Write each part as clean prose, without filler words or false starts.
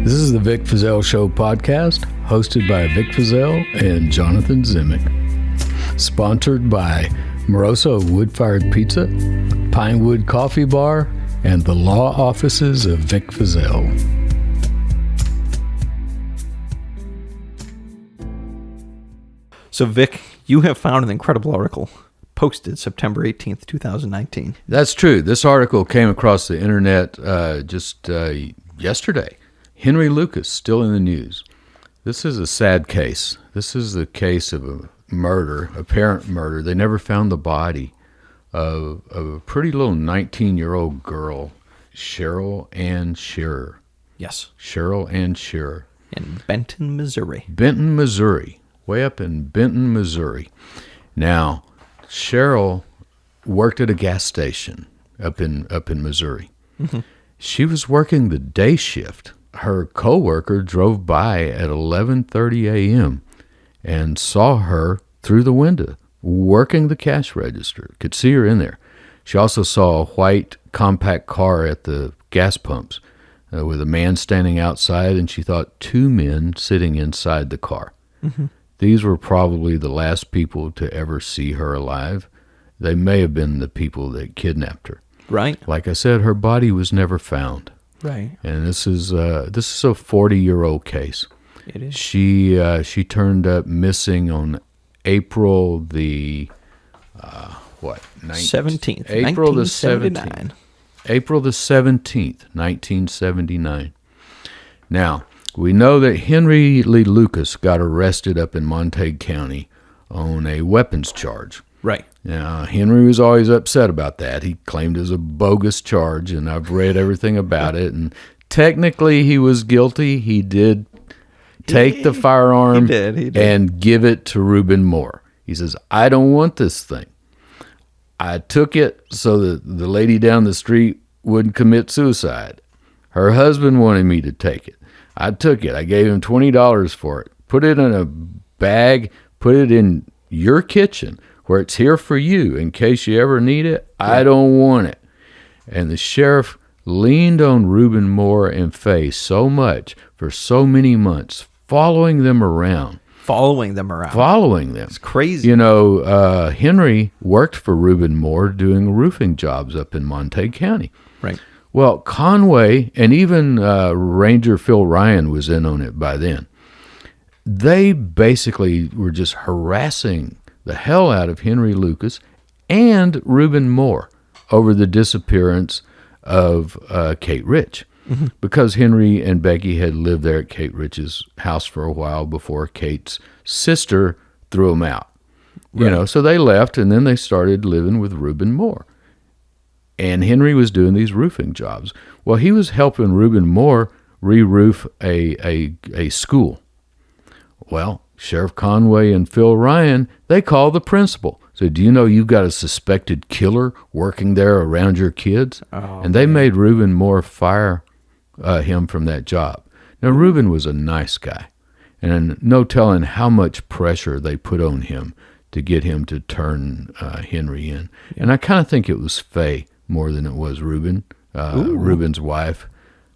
This is the Vic Feazell Show podcast, hosted by Vic Feazell and Jonathan Zimick. Sponsored by Moroso Wood-Fired Pizza, Pinewood Coffee Bar, and the law offices of Vic Feazell. So, Vic, you have found an incredible article posted September 18th, 2019. That's true. This article came across the internet just yesterday. Henry Lucas, still in the news. This is a sad case. This is the case of a murder, apparent murder. They never found the body of a pretty little 19-year-old girl, Cheryl Scherer. Yes. Cheryl Scherer. In Benton, Missouri. Benton, Missouri. Way up in Benton, Missouri. Now, Cheryl worked at a gas station up in Missouri. Mm-hmm. She was working the day shift. Her coworker drove by at 11:30 a.m. and saw her through the window working the cash register. Could see her in there. She also saw a white compact car at the gas pumps with a man standing outside, and she thought two men sitting inside the car. Mm-hmm. These were probably the last people to ever see her alive. They may have been the people that kidnapped her. Right. Like I said, her body was never found. Right. And this is a 40-year-old case. It is. She turned up missing on April the 17th. April the 17th. April the 17th, 1979. Now, we know that Henry Lee Lucas got arrested up in Montague County on a weapons charge. Right. Now, Henry was always upset about that. He claimed it was a bogus charge, and I've read everything about it. And technically, he was guilty. He did take the firearm He did. And give it to Reuben Moore. He says, I don't want this thing. I took it so that the lady down the street wouldn't commit suicide. Her husband wanted me to take it. I took it. I gave him $20 for it. Put it in a bag, put it in your kitchen where it's here for you in case you ever need it. I don't want it. And the sheriff leaned on Reuben Moore and Faye so much for so many months, following them around. Following them. It's crazy. You know, Henry worked for Reuben Moore doing roofing jobs up in Montague County. Right. Well, Conway and even Ranger Phil Ryan was in on it by then. They basically were just harassing the hell out of Henry Lucas and Reuben Moore over the disappearance of Kate Rich. Mm-hmm. Because Henry and Becky had lived there at Kate Rich's house for a while before Kate's sister threw them out. Right. You know, so they left, and then they started living with Reuben Moore. And Henry was doing these roofing jobs. Well, he was helping Reuben Moore re-roof a school. Well, Sheriff Conway and Phil Ryan, they called the principal. So, do you know you've got a suspected killer working there around your kids? Oh, and they made Reuben Moore fire him from that job. Now, Reuben was a nice guy, and no telling how much pressure they put on him to get him to turn Henry in. Yeah. And I kind of think it was Faye more than it was Reuben, Reuben's wife.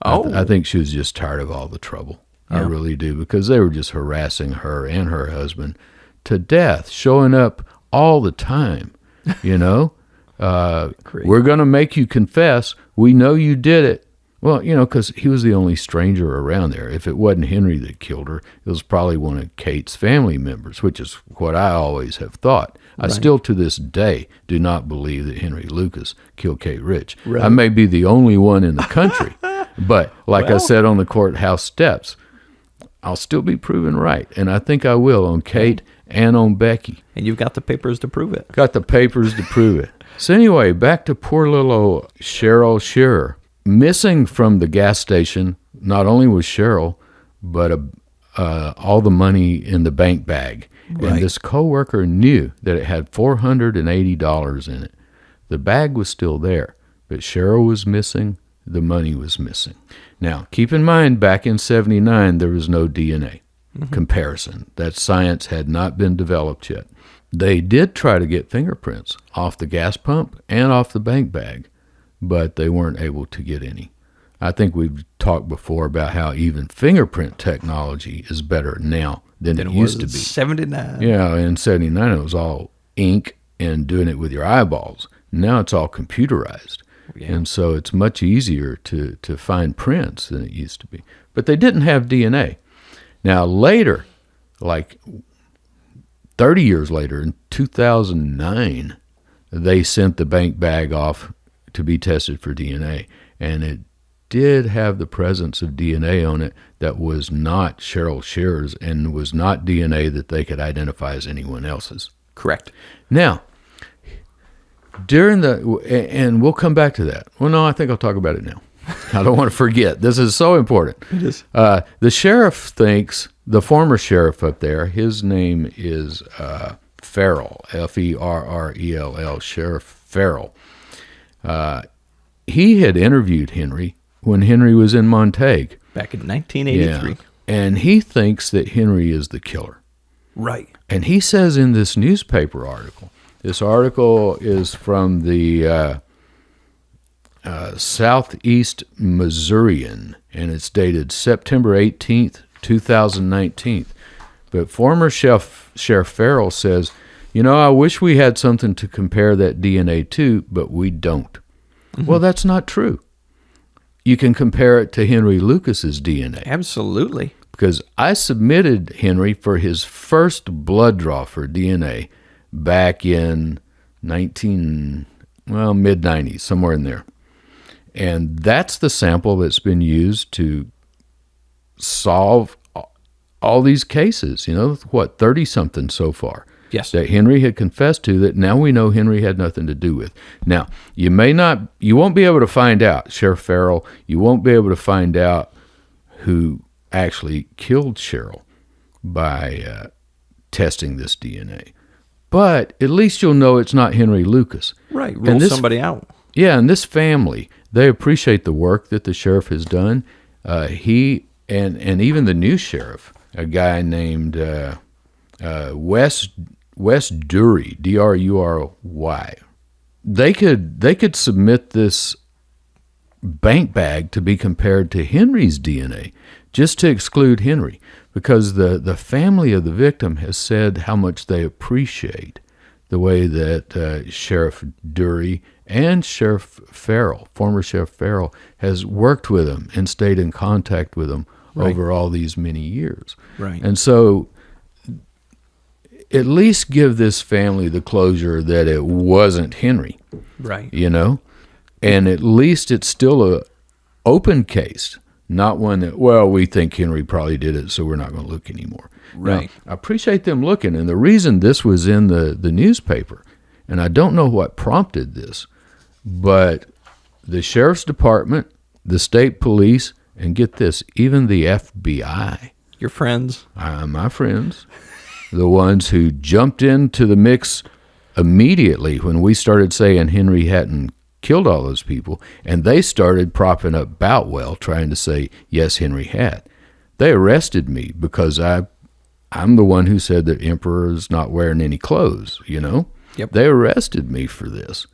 I think she was just tired of all the trouble. Yeah. I really do, because they were just harassing her and her husband to death, showing up all the time, you know. We're going to make you confess. We know you did it. Well, you know, because he was the only stranger around there. If it wasn't Henry that killed her, it was probably one of Kate's family members, which is what I always have thought. Right. I still, to this day, do not believe that Henry Lucas killed Kate Rich. Right. I may be the only one in the country, but like I said on the courthouse steps, I'll still be proven right, and I think I will on Kate and on Becky. And you've got the papers to prove it. Got the papers to prove it. So anyway, back to poor little old Cheryl Scherer. Missing from the gas station, not only was Cheryl, but all the money in the bank bag. Right. And this coworker knew that it had $480 in it. The bag was still there, but Cheryl was missing. The money was missing. Now, keep in mind, back in 79, there was no DNA comparison. That science had not been developed yet. They did try to get fingerprints off the gas pump and off the bank bag, but they weren't able to get any. I think we've talked before about how even fingerprint technology is better now than it used to be. 79. Yeah, in 79 it was all ink and doing it with your eyeballs. Now it's all computerized. Yeah. And so it's much easier to find prints than it used to be. But they didn't have DNA. Now later, like 30 years later, in 2009, they sent the bank bag off to be tested for DNA. And it did have the presence of DNA on it that was not Cheryl Scherer's and was not DNA that they could identify as anyone else's. Correct. Now, and we'll come back to that. Well, no, I think I'll talk about it now. I don't want to forget. This is so important. It is. The sheriff thinks, the former sheriff up there, his name is Ferrell, Ferrell, Sheriff Ferrell. He had interviewed Henry when Henry was in Montague. Back in 1983. Yeah. And he thinks that Henry is the killer. Right. And he says in this newspaper article, this article is from the Southeast Missourian, and it's dated September 18th, 2019. But former Sheriff Ferrell says, I wish we had something to compare that DNA to, but we don't. Mm-hmm. Well, that's not true. You can compare it to Henry Lucas's DNA. Absolutely. Because I submitted Henry for his first blood draw for DNA back in mid-90s, somewhere in there. And that's the sample that's been used to solve all these cases, 30-something so far. Yes. That Henry had confessed to, that now we know Henry had nothing to do with. Now, you won't be able to find out, Sheriff Ferrell, you won't be able to find out who actually killed Cheryl by testing this DNA. But at least you'll know it's not Henry Lucas. Right, rule somebody out. Yeah, and this family, they appreciate the work that the sheriff has done. He and even the new sheriff, a guy named Wes Dury, Drury. They could submit this bank bag to be compared to Henry's DNA, just to exclude Henry, because the family of the victim has said how much they appreciate the way that Sheriff Dury and Sheriff Ferrell, former Sheriff Ferrell, has worked with them and stayed in contact with them over all these many years. Right. And so at least give this family the closure that it wasn't Henry. Right. And at least it's still a open case, not one that, we think Henry probably did it, so we're not going to look anymore. Right. Now, I appreciate them looking, and the reason this was in the newspaper, and I don't know what prompted this, but the sheriff's department, the state police, and get this, even the FBI. Your friends. My friends. The ones who jumped into the mix immediately when we started saying Henry hadn't killed all those people, and they started propping up Boutwell, trying to say, yes, Henry had. They arrested me because I'm the one who said that Emperor's not wearing any clothes, Yep. They arrested me for this.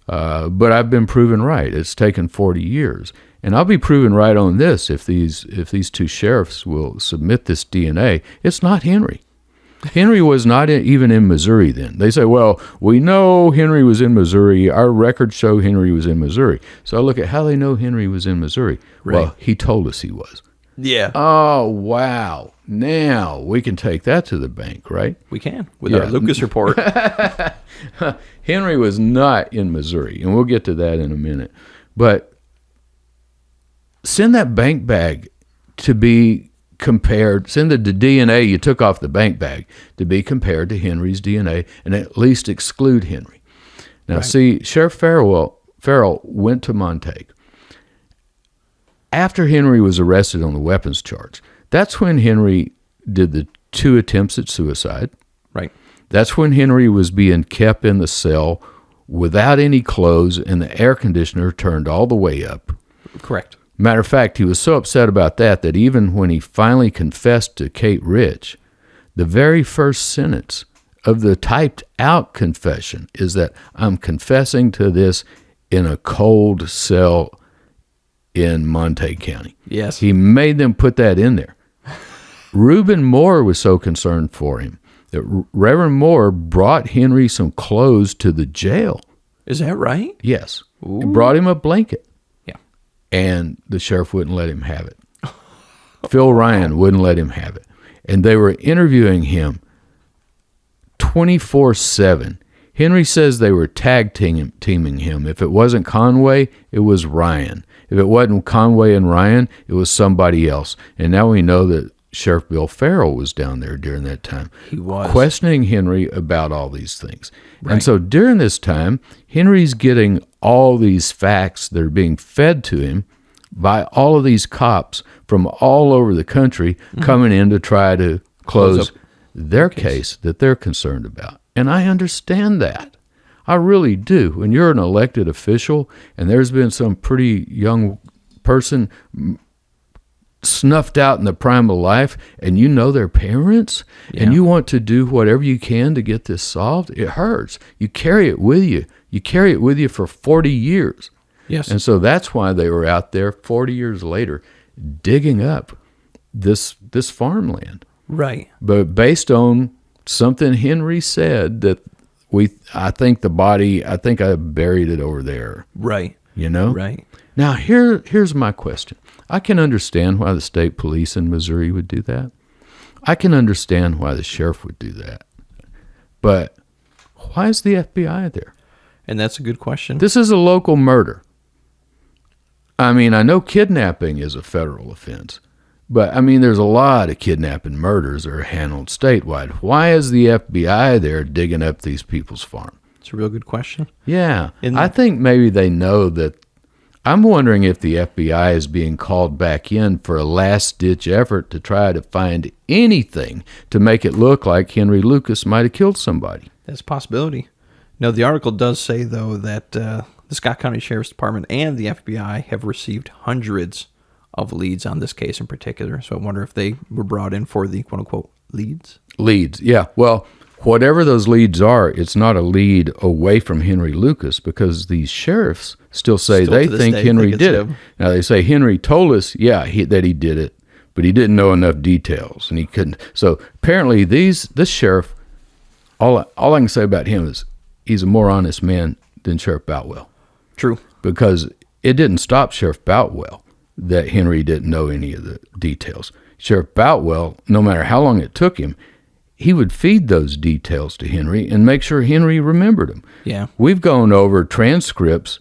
But I've been proven right. It's taken 40 years. And I'll be proven right on this if these two sheriffs will submit this DNA. It's not Henry. Henry was not even in Missouri then. They say, we know Henry was in Missouri. Our records show Henry was in Missouri. So I look at how they know Henry was in Missouri. Right. Well, he told us he was. Yeah. Oh, wow. Now we can take that to the bank, right? We can, with our Lucas report. Henry was not in Missouri, and we'll get to that in a minute. But send that bank bag to be compared, send the DNA you took off the bank bag to be compared to Henry's DNA, and at least exclude Henry. Now, see, Sheriff Farrell went to Montague. After Henry was arrested on the weapons charge, that's when Henry did the 2 attempts at suicide. Right. That's when Henry was being kept in the cell without any clothes and the air conditioner turned all the way up. Correct. Matter of fact, he was so upset about that even when he finally confessed to Kate Rich, the very first sentence of the typed out confession is that I'm confessing to this in a cold cell in Montague County. Yes. He made them put that in there. Reuben Moore was so concerned for him that Reverend Moore brought Henry some clothes to the jail. Is that right? Yes. Ooh. He brought him a blanket. Yeah. And the sheriff wouldn't let him have it. Phil Ryan wouldn't let him have it. And they were interviewing him 24/7. Henry says they were tag teaming him. If it wasn't Conway, it was Ryan. If it wasn't Conway and Ryan, it was somebody else. And now we know that Sheriff Bill Farrell was down there during that time. He was. Questioning Henry about all these things. Right. And so during this time, Henry's getting all these facts that are being fed to him by all of these cops from all over the country coming in to try to close their case that they're concerned about. And I understand that. I really do. When you're an elected official and there's been some pretty young person snuffed out in the prime of life and you know their parents and you want to do whatever you can to get this solved, it hurts. You carry it with you. You carry it with you for 40 years. Yes. And so that's why they were out there 40 years later digging up this farmland. Right. But based on something Henry said that I think I buried it over there. Right. You know? Right. Now here's my question. I can understand why the state police in Missouri would do that. I can understand why the sheriff would do that. But why is the FBI there? And that's a good question. This is a local murder. I mean, I know kidnapping is a federal offense, but I mean, there's a lot of kidnapping murders that are handled statewide. Why is the FBI there digging up these people's farm? It's a real good question. Yeah. I think maybe they know that. I'm wondering if the FBI is being called back in for a last-ditch effort to try to find anything to make it look like Henry Lucas might have killed somebody. That's a possibility. No, the article does say, though, that the Scott County Sheriff's Department and the FBI have received hundreds of leads on this case in particular. So I wonder if they were brought in for the quote-unquote leads. Leads, yeah. Well, whatever those leads are, it's not a lead away from Henry Lucas because these sheriffs still say they think Henry did it. Now, they say Henry told us, that he did it, but he didn't know enough details, and he couldn't. So apparently this sheriff, all I can say about him is he's a more honest man than Sheriff Boutwell. True. Because it didn't stop Sheriff Boutwell that Henry didn't know any of the details. Sheriff Boutwell, no matter how long it took him, he would feed those details to Henry and make sure Henry remembered them. Yeah. We've gone over transcripts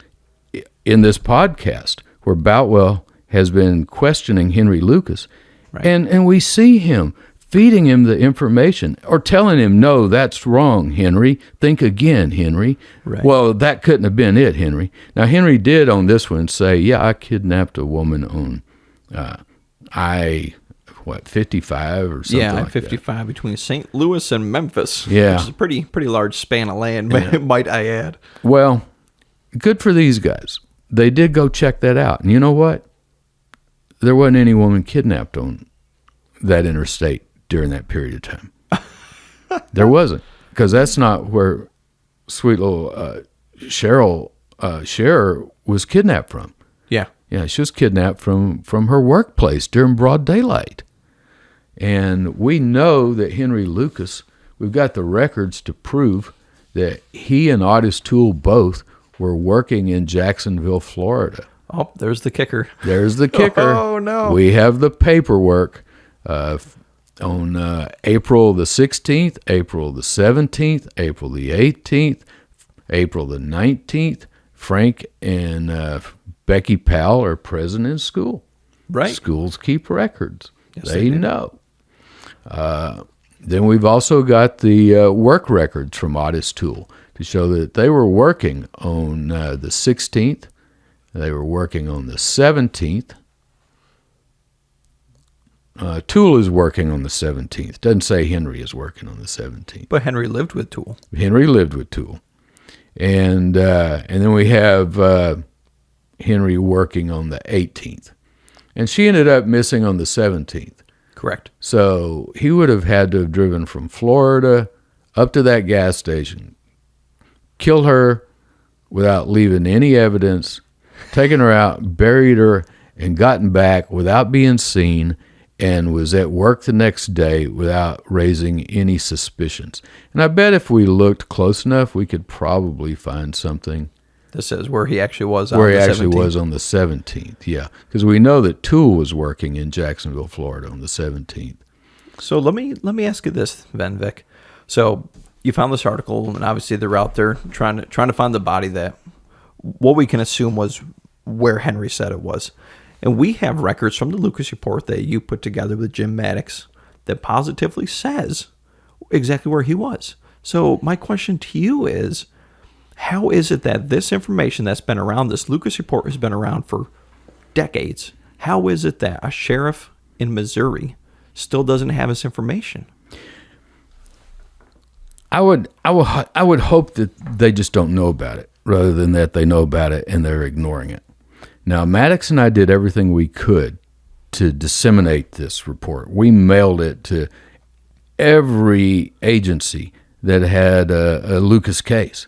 in this podcast where Boutwell has been questioning Henry Lucas, right. and we see him feeding him the information or telling him, no, that's wrong, Henry. Think again, Henry. Right. Well, that couldn't have been it, Henry. Now, Henry did on this one say, I kidnapped a woman on 55 or something like I-55 that. between St. Louis and Memphis. Yeah. Which is a pretty large span of land, might I add. Well, good for these guys. They did go check that out. And you know what? There wasn't any woman kidnapped on that interstate during that period of time. There wasn't. Because that's not where sweet little Cheryl Scherer was kidnapped from. Yeah. Yeah, she was kidnapped from her workplace during broad daylight. And we know that Henry Lucas, we've got the records to prove that he and Otis Toole both were working in Jacksonville, Florida. Oh, there's the kicker. There's the kicker. Oh, no. We have the paperwork on April the 16th, April the 17th, April the 18th, April the 19th. Frank and Becky Powell are present in school. Right. Schools keep records. Yes, they know. Then we've also got the work records from Otis Toole to show that they were working on the 16th. They were working on the 17th. Toole is working on the 17th. Doesn't say Henry is working on the 17th. But Henry lived with Toole. Henry lived with Toole. And then we have Henry working on the 18th. And she ended up missing on the 17th. Correct. So he would have had to have driven from Florida up to that gas station, killed her without leaving any evidence, taken her out, buried her, and gotten back without being seen and was at work the next day without raising any suspicions. And I bet if we looked close enough, we could probably find something. This says where he actually was on where the he actually 17th. was on the 17th, yeah. Because we know that Toole was working in Jacksonville, Florida on the 17th. So let me ask you this, then, Vic. So you found this article, and obviously they're out there trying to find the body that what we can assume was where Henry said it was. And we have records from the Lucas report that you put together with Jim Maddox that positively says exactly where he was. So my question to you is, how is it that this information that's been around, this Lucas report has been around for decades, how is it that a sheriff in Missouri still doesn't have this information? I would hope that they just don't know about it, rather than that they know about it and they're ignoring it. Now, Maddox and I did everything we could to disseminate this report. We mailed it to every agency that had a Lucas case.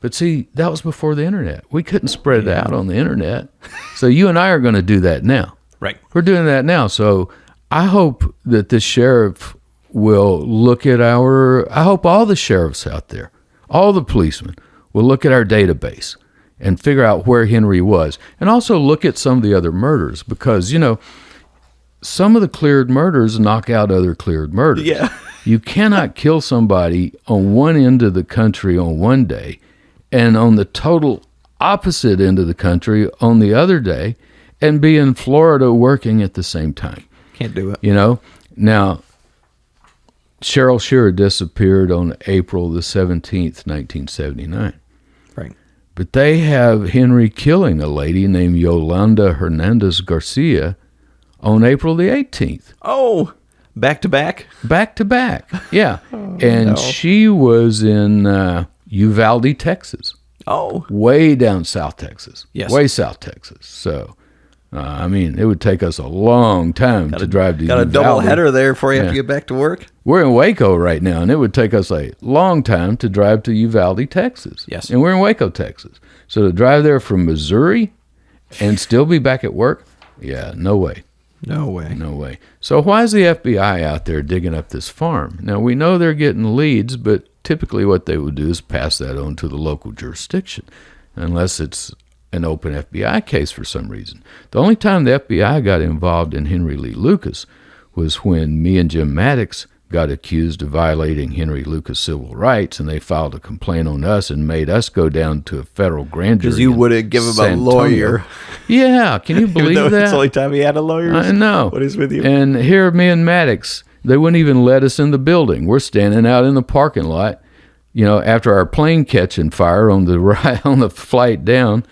But see, that was before the internet. We couldn't spread it out on the internet. So you and I are going to do that now. Right. We're doing that now. So I hope that this sheriff will look at I hope all the sheriffs out there, all the policemen, will look at our database and figure out where Henry was. And also look at some of the other murders, because, some of the cleared murders knock out other cleared murders. Yeah. You cannot kill somebody on one end of the country on one day and on the total opposite end of the country on the other day and be in Florida working at the same time. Can't do it. Now, Cheryl Scherer disappeared on April the 17th, 1979. Right. But they have Henry killing a lady named Yolanda Hernandez Garcia on April the 18th. Oh, back to back? Back to back, yeah. No. She was in Uvalde, Texas. Oh. Way down South Texas. Yes. Way South Texas. So, it would take us a long time to drive to Uvalde. Got a double header there before you have to get back to work? We're in Waco right now, and it would take us a long time to drive to Uvalde, Texas. Yes. And we're in Waco, Texas. So to drive there from Missouri and still be back at work, yeah, no way. No way. No way. So why is the FBI out there digging up this farm? Now, we know they're getting leads, but typically what they would do is pass that on to the local jurisdiction, unless it's an open FBI case for some reason. The only time the FBI got involved in Henry Lee Lucas was when me and Jim Maddox got accused of violating Henry Lucas' civil rights, and they filed a complaint on us and made us go down to a federal grand jury. Because you would have given him San a Antonio. lawyer. Yeah, can you believe Even though that? it's the only time he had a lawyer? I know. What is with you? And here, me and Maddox, they wouldn't even let us in the building. We're standing out in the parking lot, after our plane catching fire on the flight down,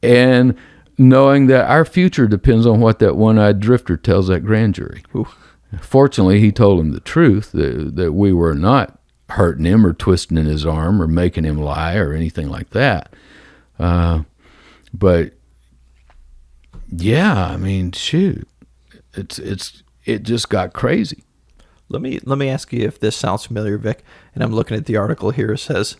and knowing that our future depends on what that one-eyed drifter tells that grand jury. Ooh. Fortunately, he told him the truth, that we were not hurting him or twisting in his arm or making him lie or anything like that. But yeah, shoot, it just got crazy. Let me ask you if this sounds familiar, Vic. And I'm looking at the article here. It says,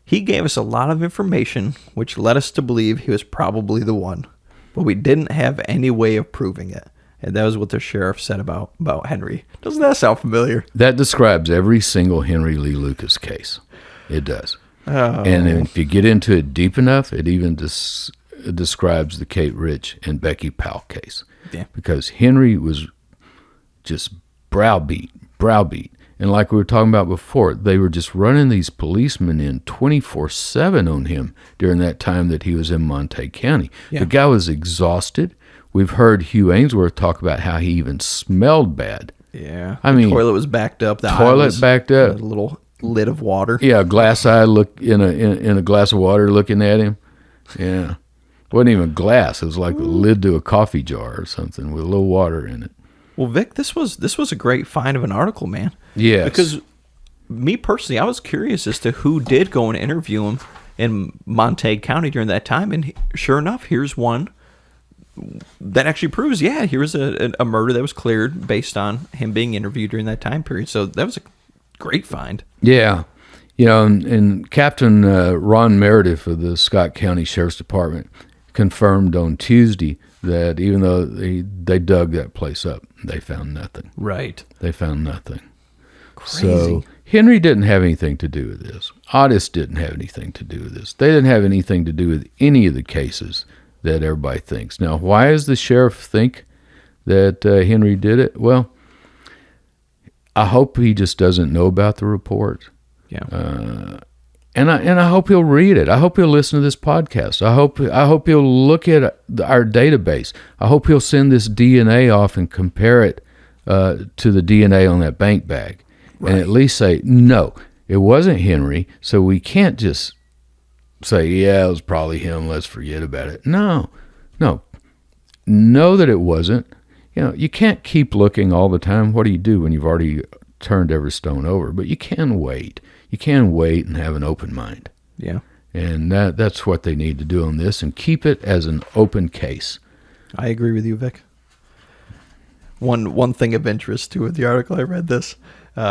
he gave us a lot of information, which led us to believe he was probably the one, but we didn't have any way of proving it. And that was what the sheriff said about Henry. Doesn't that sound familiar? That describes every single Henry Lee Lucas case. It does. Oh. And if you get into it deep enough, it even describes the Kate Rich and Becky Powell case. Yeah. Because Henry was just browbeat. And like we were talking about before, they were just running these policemen in 24/7 on him during that time that he was in Montague County. Yeah. The guy was exhausted. We've heard Hugh Ainsworth talk about how he even smelled bad. Yeah. The toilet was backed up. The toilet eye was backed up. A little lid of water. Yeah, a glass eye look in a glass of water looking at him. Yeah. Wasn't even glass. It was like the lid to a coffee jar or something with a little water in it. Well, Vic, this was a great find of an article, man. Yes. Because me personally, I was curious as to who did go and interview him in Montague County during that time. And sure enough, here's one that actually proves, here's a murder that was cleared based on him being interviewed during that time period. So that was a great find. Yeah. And Captain Ron Meredith of the Scott County Sheriff's Department confirmed on Tuesday that even though they dug that place up, they found nothing. Right. They found nothing. Crazy. So Henry didn't have anything to do with this. Otis didn't have anything to do with this. They didn't have anything to do with any of the cases that everybody thinks. Now, why does the sheriff think that Henry did it? Well, I hope he just doesn't know about the report. Yeah. And I hope he'll read it. I hope he'll listen to this podcast. I hope he'll look at our database. I hope he'll send this DNA off and compare it to the DNA on that bank bag, and at least say, no, it wasn't Henry. So we can't just say, yeah, it was probably him. Let's forget about it. No, know that it wasn't. You can't keep looking all the time. What do you do when you've already turned every stone over? But you can wait. You can wait and have an open mind. Yeah. And that's what they need to do on this, and keep it as an open case. I agree with you, Vic. One thing of interest, too, with the article, I read this.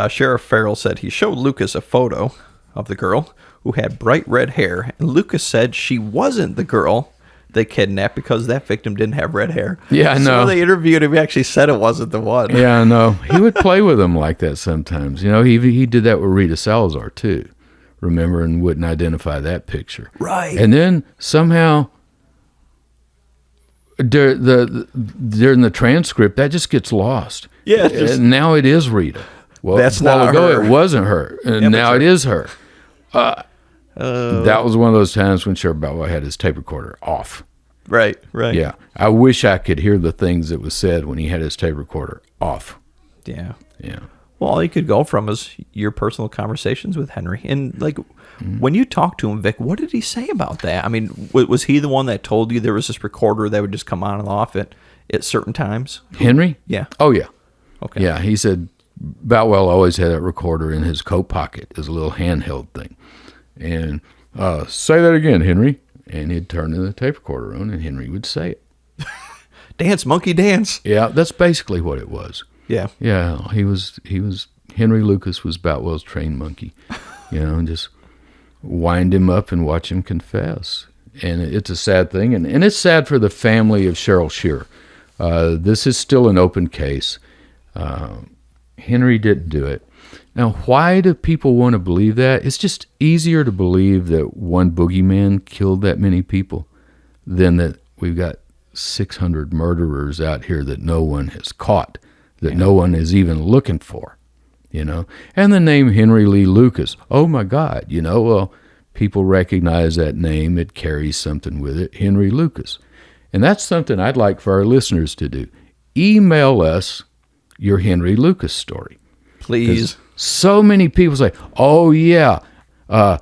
Sheriff Feazell said he showed Lucas a photo of the girl who had bright red hair, and Lucas said she wasn't the girl they kidnapped because that victim didn't have red hair. Yeah, I know. So when they interviewed him, he actually said it wasn't the one. Yeah, I know. He would play with them like that sometimes. He did that with Rita Salazar too. Remember, and wouldn't identify that picture. Right. And then somehow during the transcript that just gets lost. Yeah. And now it is Rita. Well, that's a while not ago her. It wasn't her, and now it is her. That was one of those times when Sheriff Boutwell had his tape recorder off. Right. Yeah. I wish I could hear the things that was said when he had his tape recorder off. Yeah. Yeah. Well, all you could go from is your personal conversations with Henry. And, when you talked to him, Vic, what did he say about that? I mean, was he the one that told you there was this recorder that would just come on and off at certain times? Henry? Yeah. Oh, yeah. Okay. Yeah, he said Boutwell always had that recorder in his coat pocket as a little handheld thing. And say that again, Henry. And he'd turn the tape recorder on, and Henry would say it. Dance, monkey, dance. Yeah, that's basically what it was. Yeah. Yeah, he was Henry Lucas was Boutwell's trained monkey, and just wind him up and watch him confess. And it's a sad thing, and it's sad for the family of Cheryl Scherer. This is still an open case. Henry didn't do it. Now, why do people want to believe that? It's just easier to believe that one boogeyman killed that many people than that we've got 600 murderers out here that no one has caught, that no one is even looking for, And the name Henry Lee Lucas, oh my God, well, people recognize that name. It carries something with it, Henry Lucas. And that's something I'd like for our listeners to do. Email us your Henry Lucas story. Please. So many people say, oh, yeah, I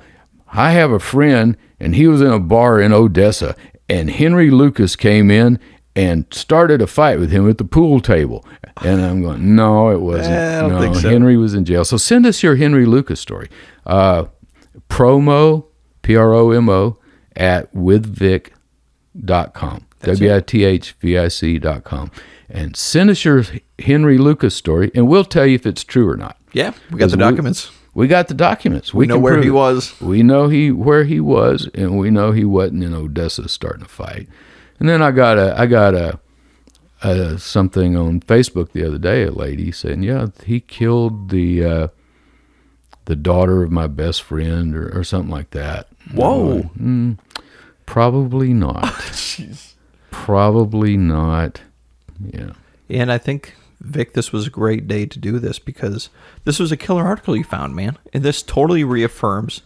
have a friend, and he was in a bar in Odessa, and Henry Lucas came in and started a fight with him at the pool table. And I'm going, no, it wasn't. I don't think so. Henry was in jail. So send us your Henry Lucas story. Promo, Promo, at withvic.com. WITHVIC.com. And send us your Henry Lucas story, and we'll tell you if it's true or not. Yeah, we got the documents. We got the documents. We know can where prove he it. was. We know where he was, and we know he wasn't in Odessa starting a fight. And then I got something on Facebook the other day, a lady saying, yeah, he killed the daughter of my best friend or something like that. Whoa. Probably not. Jeez. Probably not. Yeah. And I think, Vic, this was a great day to do this because this was a killer article you found, man. And this totally reaffirms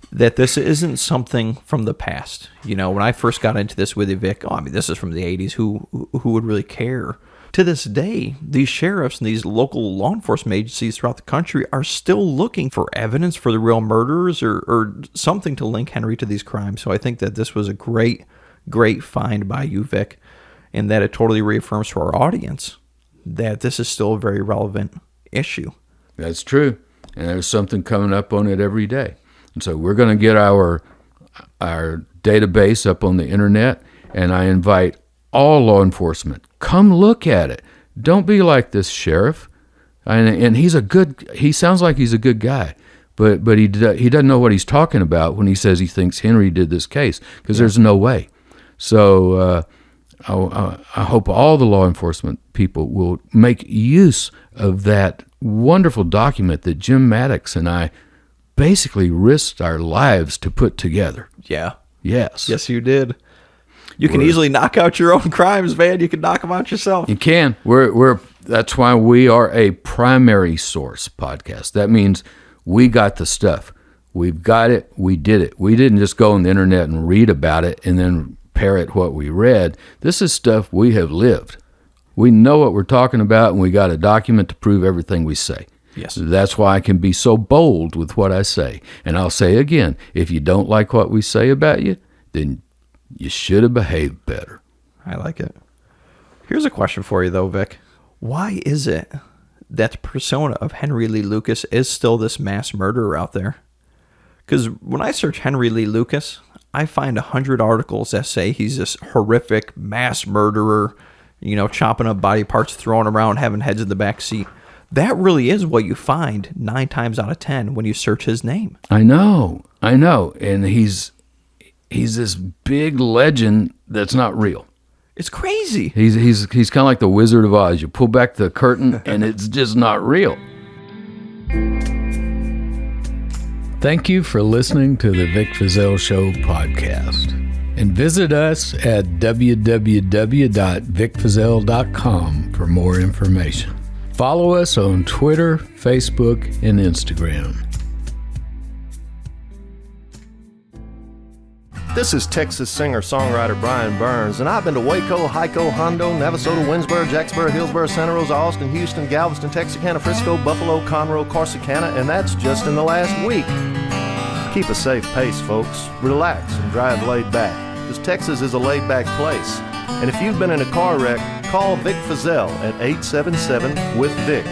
that this isn't something from the past. When I first got into this with you, Vic, this is from the 80s. Who would really care? To this day, these sheriffs and these local law enforcement agencies throughout the country are still looking for evidence for the real murderers or something to link Henry to these crimes. So I think that this was a great, great find by you, Vic, and that it totally reaffirms to our audience that this is still a very relevant issue. That's true. And there's something coming up on it every day. And so we're going to get our database up on the internet, and I invite all law enforcement, come look at it. Don't be like this sheriff. And he sounds like he's a good guy, but he doesn't know what he's talking about when he says he thinks Henry did this case, because there's no way. So I hope all the law enforcement people will make use of that wonderful document that Jim Maddox and I basically risked our lives to put together. Yeah. Yes. Yes, you did. You can easily knock out your own crimes, man. You can knock them out yourself. You can. That's why we are a primary source podcast. That means we got the stuff. We've got it. We did it. We didn't just go on the internet and read about it and then parrot what we read. This is stuff we have lived. We know what we're talking about, and we got a document to prove everything we say. Yes. That's why I can be so bold with what I say. And I'll say again, if you don't like what we say about you, then you should have behaved better. I like it. Here's a question for you, though, Vic. Why is it that the persona of Henry Lee Lucas is still this mass murderer out there? Because when I search Henry Lee Lucas, I find 100 articles that say he's this horrific mass murderer, chopping up body parts, throwing around, having heads in the back seat. That really is what you find 9 times out of 10 when you search his name. I know. And he's this big legend that's not real. It's crazy. He's kind of like the Wizard of Oz. You pull back the curtain and it's just not real. Thank you for listening to the Vic Feazell Show podcast. And visit us at www.vicfeazell.com for more information. Follow us on Twitter, Facebook, and Instagram. This is Texas singer-songwriter Brian Burns, and I've been to Waco, Hico, Hondo, Navasota, Winsboro, Jacksboro, Hillsboro, Santa Rosa, Austin, Houston, Galveston, Texarkana, Frisco, Buffalo, Conroe, Corsicana, and that's just in the last week. Keep a safe pace, folks. Relax and drive laid back, because Texas is a laid-back place. And if you've been in a car wreck, call Vic Feazell at 877-WITH-VIC.